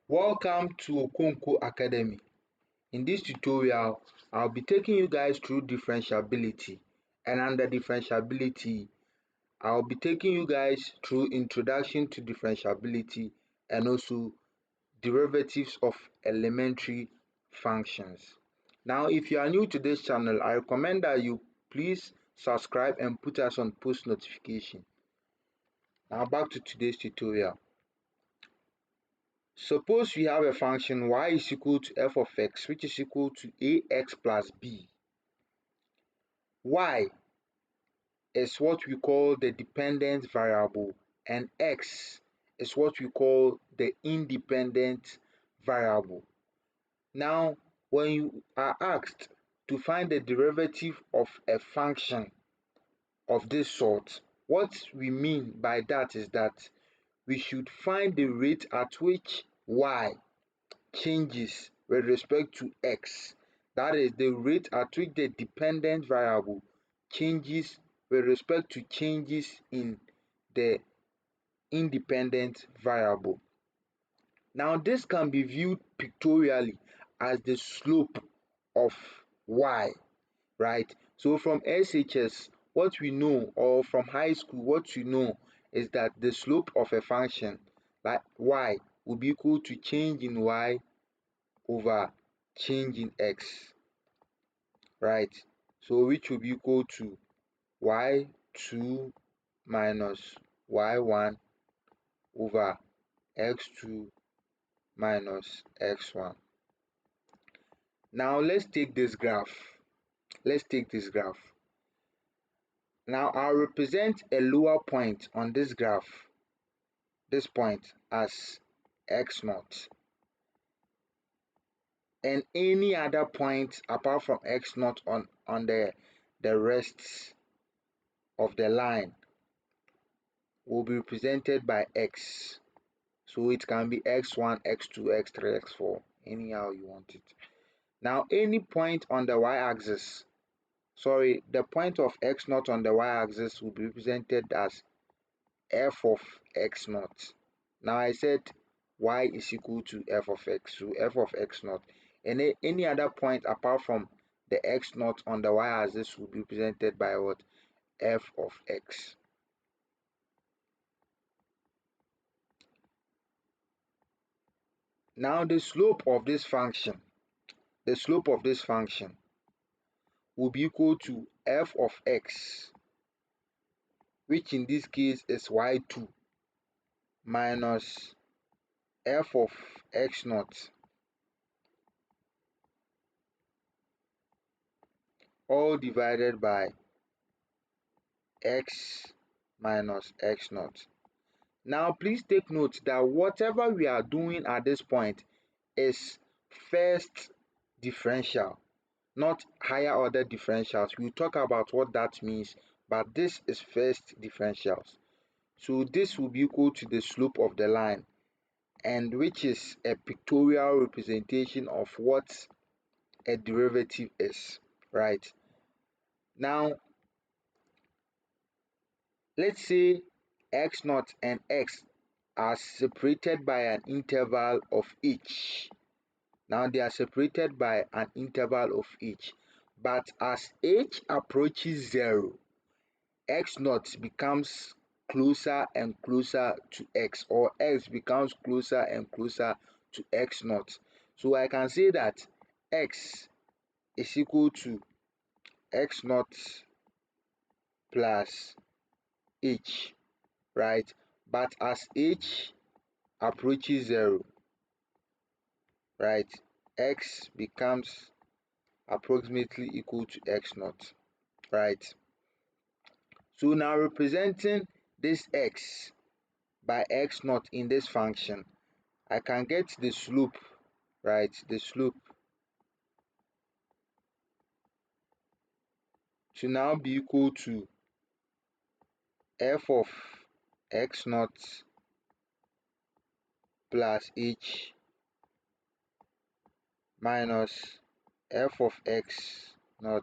Welcome to Okonkwo Academy. In this tutorial, I'll be taking you guys through differentiability, and under differentiability, I'll be taking you guys through introduction to differentiability and also derivatives of elementary functions. Now, if you are new to this channel, I recommend that you please subscribe and put us on post notification. Now back to today's tutorial. Suppose we have a function y is equal to f of x, which is equal to ax plus b. Y is what we call the dependent variable and x is what we call the independent variable. Now, when you are asked to find the derivative of a function of this sort, what we mean by that is that we should find the rate at which y changes with respect to x. That is the rate at which the dependent variable changes with respect to changes in the independent variable. Now, this can be viewed pictorially as the slope of y, right? So from SHS, what we know, or from high school, what you know is that the slope of a function like y will be equal to change in y over change in x, right? So which will be equal to y2 minus y1 over x2 minus x1. Now let's take this graph. Let's take this graph. Now I'll represent a lower point on this graph, this point, as x0, and any other point apart from x0 on the rest of the line will be represented by x. So it can be x1, x2, x3, x4, anyhow you want it. Now any point on the y-axis, the point of x0 on the y-axis will be represented as f of x0. Now I said y is equal to f of x, so f of x0. And any other point apart from the x0 on the y-axis will be represented by what? F of x. Now the slope of this function will be equal to f of x, which in this case is y2, minus f of x0, all divided by x minus x0. Now please take note that whatever we are doing at this point is first differential, not higher order differentials. We'll talk about what that means, but this is first differentials. So this will be equal to the slope of the line, and which is a pictorial representation of what a derivative is, right? Now, let's say x0 and x are separated by an interval of h. Now they are separated by an interval of h, but as h approaches 0, x0 becomes closer and closer to x, or x becomes closer and closer to x0. So I can say that x is equal to x0 plus h, right? But as h approaches 0, right, x becomes approximately equal to x0, right? So now representing this x by x0 in this function, I can get the slope, right? The slope to now be equal to f of x0 plus h minus f of x0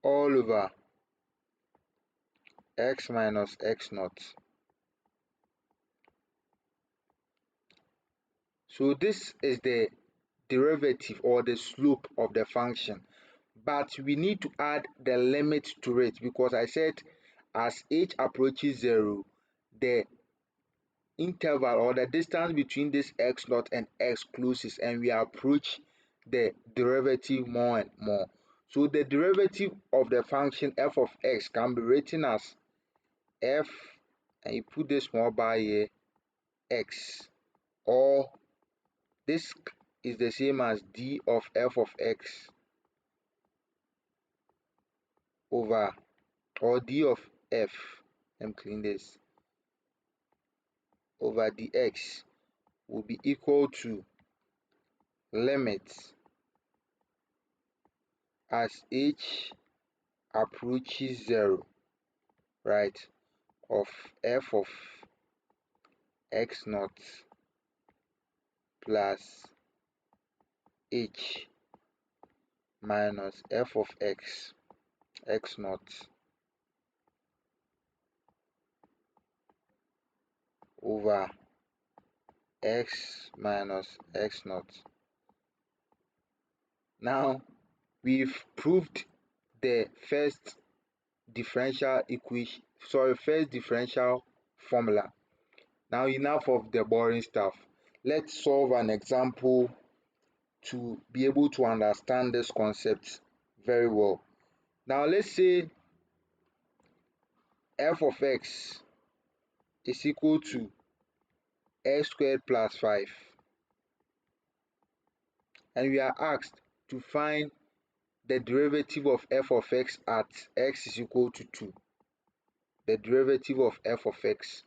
all over x minus x0. So this is the derivative or the slope of the function, but we need to add the limit to it, because I said as h approaches 0, the interval or the distance between this x naught and x closes, and we approach the derivative more and more. So the derivative of the function f of x can be written as f, and you put this small bar here, x, or this is the same as d of f of x over, or d of f, let me clean this, over dx will be equal to limit as h approaches 0, right, of f of x naught plus h minus f of x naught over x minus x naught. Now we've proved the first first differential formula. Now enough of the boring stuff. Let's solve an example to be able to understand this concept very well. Now let's say f of x is equal to x squared plus 5, and we are asked to find the derivative of f of x at x is equal to 2. The derivative of f of x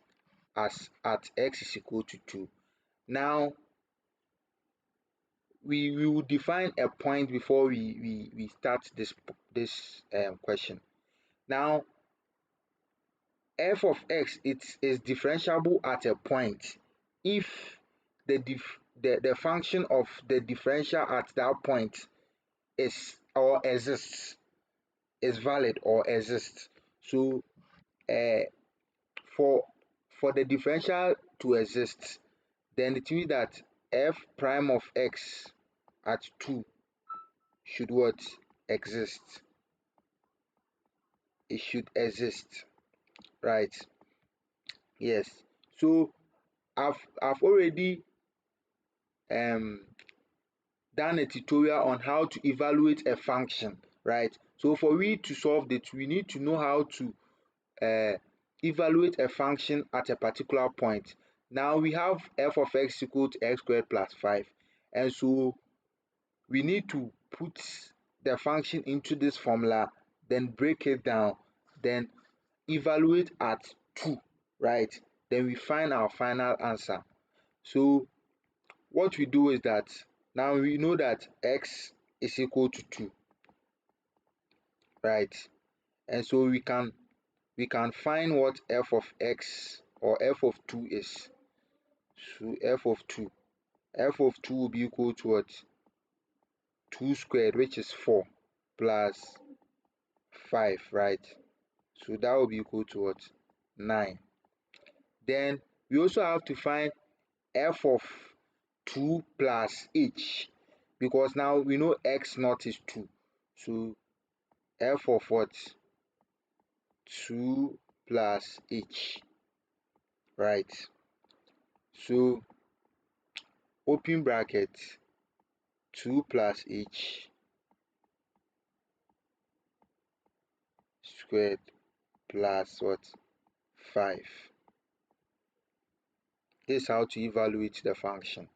at x is equal to 2. Now we will define a point before we start this question. Now f of x is differentiable at a point if the function of the differential at that point is or exists, is valid or exists. So uh, for the differential to exist, then it means that f prime of x at 2 should what? Exist. It should exist, right? Yes. So I've already um done a tutorial on how to evaluate a function, right? So for we to solve it, we need to know how to evaluate a function at a particular point. Now we have f of x equal to x squared plus 5, and so we need to put the function into this formula, then break it down, then evaluate at 2, right? Then we find our final answer. So what we do is that now we know that x is equal to 2, right? And so we can find what f of x or f of 2 is. So f of 2 will be equal to what? 2 squared, which is 4, plus 5, right? So that will be equal to what? 9. Then we also have to find f of 2 plus h, because now we know x naught is 2. So f of what? 2 plus h, right? So open bracket, 2 plus h squared plus what? 5. This is how to evaluate the function.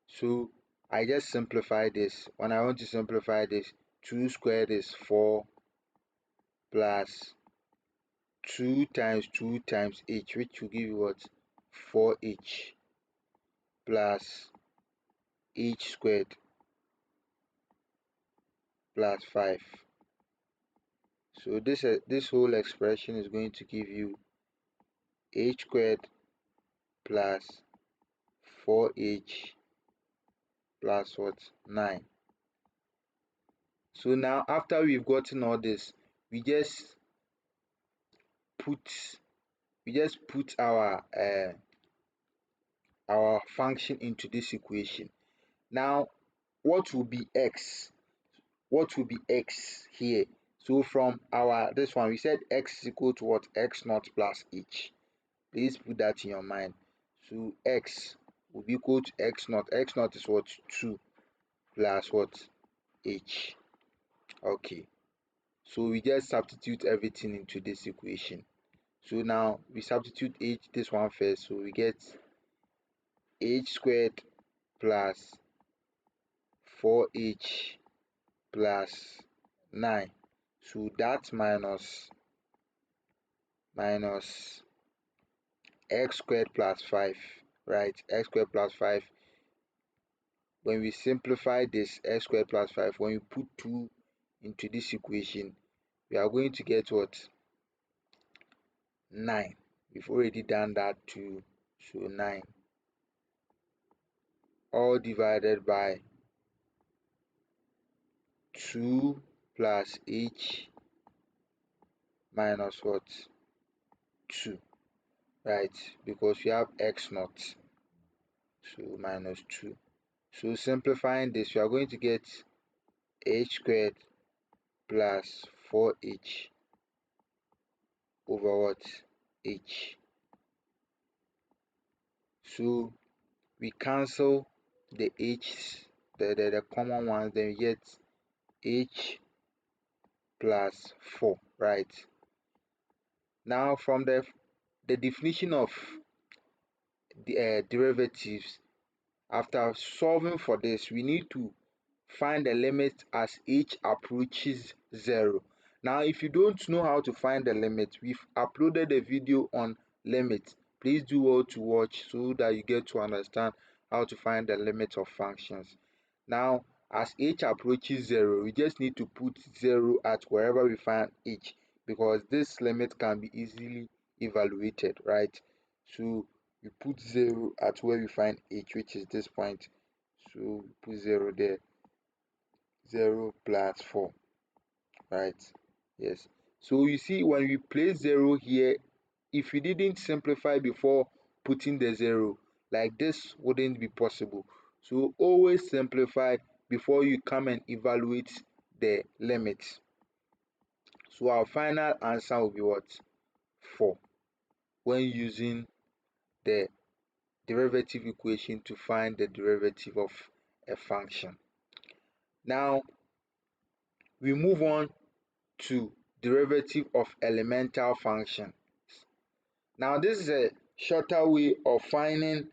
So I just simplify this. When I want to simplify this, 2 squared is 4 plus 2 times 2 times h, which will give you what? 4h plus h squared plus 5. So this whole expression is going to give you h squared plus 4h plus what? 9. So now after we've gotten all this, we just put our our function into this equation. Now, what will be x? What will be x here? So from our this one, we said x is equal to what? X naught plus h. Please put that in your mind. So x will be equal to x naught. X naught is what? 2 plus what? H. Okay. So we just substitute everything into this equation. So now we substitute h this one first. So we get h squared plus 4h plus 9. So that minus x squared plus 5, right? X squared plus 5. When we simplify this x squared plus 5, when we put 2 into this equation, we are going to get what? 9. We've already done that too. So 9 all divided by 2 plus h minus what? 2, right? Because we have x naught. So minus 2. So simplifying this, we are going to get h squared plus 4h over what? H. So we cancel the h's, the common ones, then we get h plus 4, right? Now from the definition of the derivatives, after solving for this, we need to find the limit as h approaches 0. Now, if you don't know how to find the limit, we've uploaded a video on limit. Please do well to watch so that you get to understand how to find the limit of functions. Now, as h approaches 0, we just need to put 0 at wherever we find h, because this limit can be easily evaluated, right? So we put 0 at where we find h, which is this point. So we put 0 there. 0 plus 4, right? Yes. So you see, when we place 0 here, if you didn't simplify before putting the 0, like this wouldn't be possible. So always simplify before you come and evaluate the limits. So our final answer will be what? 4, when using the derivative equation to find the derivative of a function. Now we move on to derivative of elemental functions. Now this is a shorter way of finding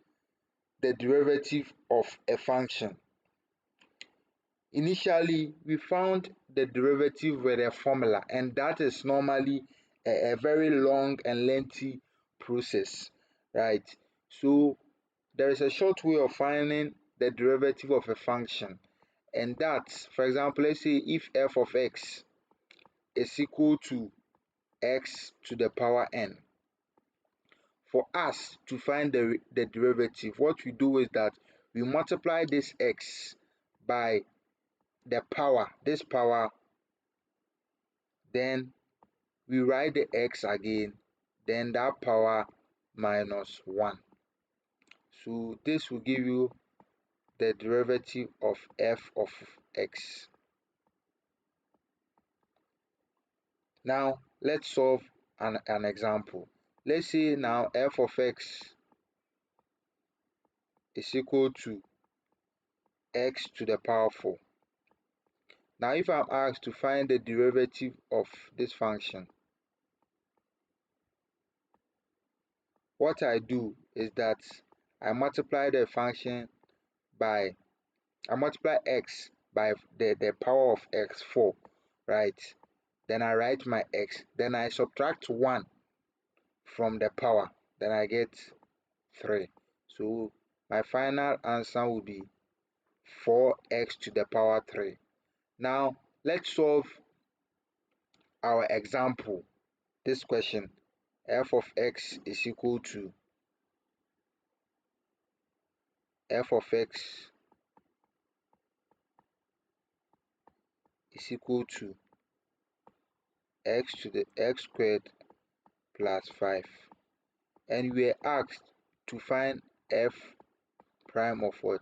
the derivative of a function. Initially, we found the derivative with a formula, and that is normally a very long and lengthy process, right? So there is a short way of finding the derivative of a function, and that, for example, let's say if f of x is equal to x to the power n. For us to find the derivative, what we do is that we multiply this x by the power, this power, then we write the x again, then that power minus 1. So this will give you the derivative of f of x. Now let's solve an example. Let's say now f of x is equal to x to the power 4. Now if I'm asked to find the derivative of this function, what I do is that I multiply the function by, I multiply x by the power of x, 4, right? Then I write my x, then I subtract 1 from the power, then I get 3. So my final answer will be 4x to the power 3. Now let's solve our example. This question, f of x is equal to f of x is equal to x to the x squared plus 5, and we are asked to find f prime of what?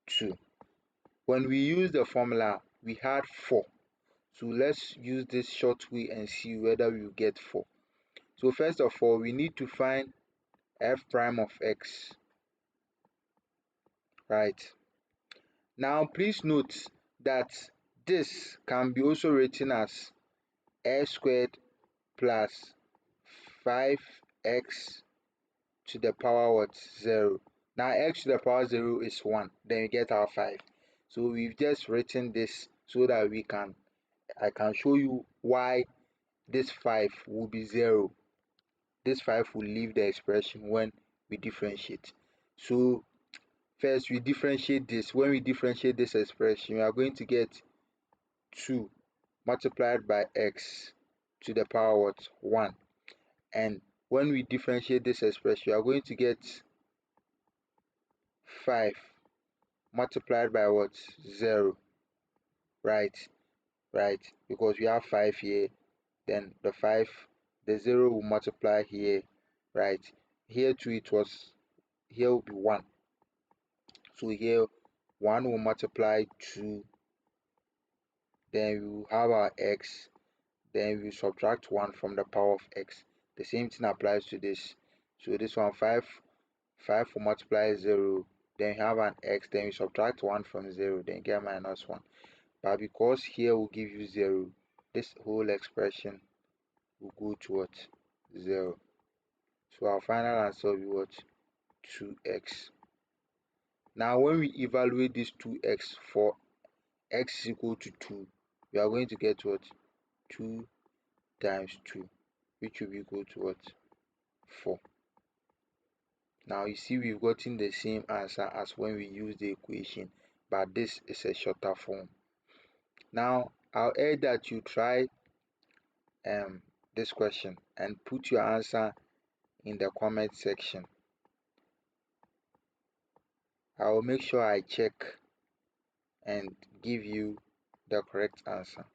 2. When we use the formula, we had 4. So let's use this short way and see whether we will get 4. So first of all, we need to find f prime of x, right? Now please note that this can be also written as x squared plus 5x to the power what? 0. Now x to the power 0 is 1, then we get our 5. So we've just written this so that I can show you why this 5 will be 0. This 5 will leave the expression when we differentiate. So first we differentiate this. When we differentiate this expression, we are going to get 2 multiplied by x to the power what? 1. And when we differentiate this expression, we are going to get 5 multiplied by what? 0. Right, right. Because we have 5 here, then the 0 will multiply here, right? Here too, here will be 1. So here, 1 will multiply 2, then we will have our x, then we subtract 1 from the power of x. The same thing applies to this. So this one, 5 will multiply 0, then you have an x, then you subtract 1 from 0, then you get minus 1. But because here will give you 0, this whole expression will go to what? 0. So our final answer will be what? 2x. Now when we evaluate this 2x for x is equal to 2, we are going to get what? 2 times 2, which will be equal to what? 4. Now you see we've gotten the same answer as when we use the equation, but this is a shorter form. Now I'll urge that you try this question and put your answer in the comment section. I will make sure I check and give you the correct answer.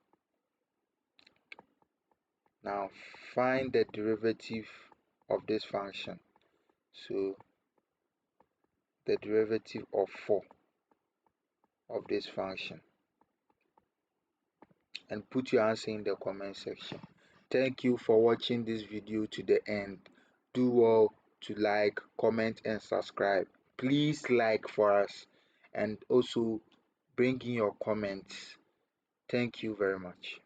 Now find the derivative of this function. So the derivative of 4 of this function, and put your answer in the comment section. Thank you for watching this video to the end. Do well to like, comment and subscribe. Please like for us and also bring in your comments. Thank you very much.